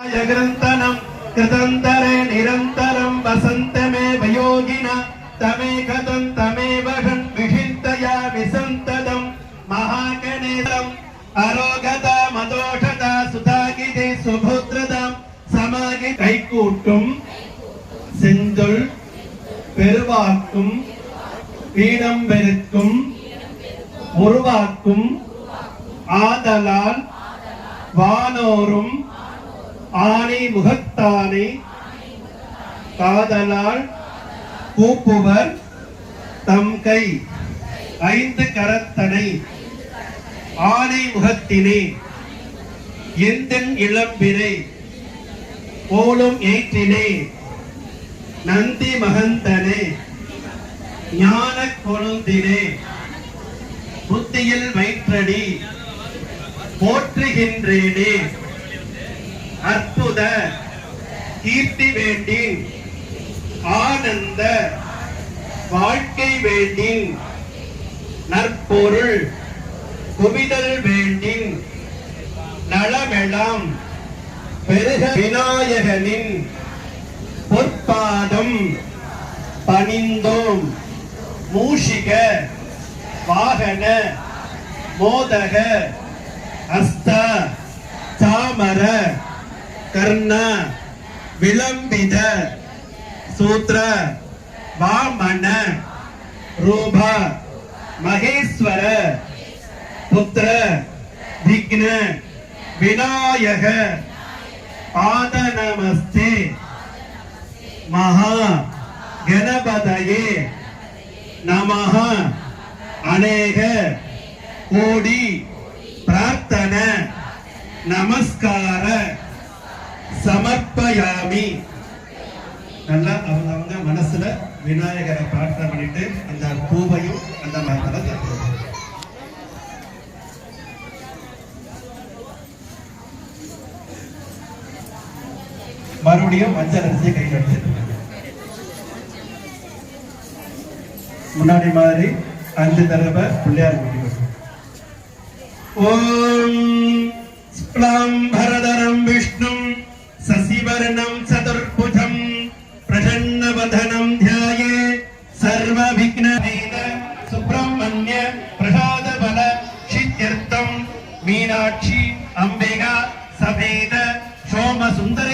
जगरंतनम कृतंतरे निरंतरम वसंतमे वयोगिना तमे कदं तमे वहन विहितया विसंतदम महागणेशम अरोगता मदोषता सुधागिदे सुभद्रदम समागि கைக்கூட்டும் செந்தொல் பெருவாக்கும் பீடம்பெருக்கும் உருவாக்கும் ஆதலால் வானோரும் ஆணை முகத்தானை காதலால் கூப்புவர் தம் கை ஐந்து கரத்தனை ஆணை முகத்தினை எந்தன் இளம்பினை போலும் ஏற்றினை நந்தி மகந்தனே ஞான கொழுந்தினே புத்தியில் வயிற்றடி போற்றுகின்றேனே அற்புத கீர்த்தி வேண்டின் ஆனந்த வாழ்க்கை வேண்டின் நற்பொருள் குவிதல் வேண்டின் நலமெல்லாம் பெருக விநாயகனின் பொற்பாதம் பணிந்தோம் மூஷிக வாகன மோதக அஸ்த சாமர கர்ண விளம்பித சூத்ர வாமன ரூப மகேஸ்வர புத்திர விக்ன விநாயக பாத நமஸ்தே மகா கணபதயே நமஹ அநேக கோடி பிரார்த்தன நமஸ்கார சமர்ப்பயாமி. நல்லா அவங்க மனசுல விநாயகரை பிரார்த்தனை பண்ணிட்டு அந்த பூவையும் அந்த மரத்துல மறுபடியும் மஞ்சள் அரிசியை கையில் எடுத்து முன்னாடி மாதிரி 5 தடவை பிள்ளையார் கூட்டி ஓம் ஸ்ப்லம் பரதரம் விஷ்ணும் சசிவர்ணம் சதுர்புஜம் பிரசன்னவதனம் த்யாயே சர்வ விக்னஹேன சுப்ரமண்ய பிரசாத பல சித்யர்த்தம் மீனாட்சி அம்பிகா சபேத சோம சுந்தர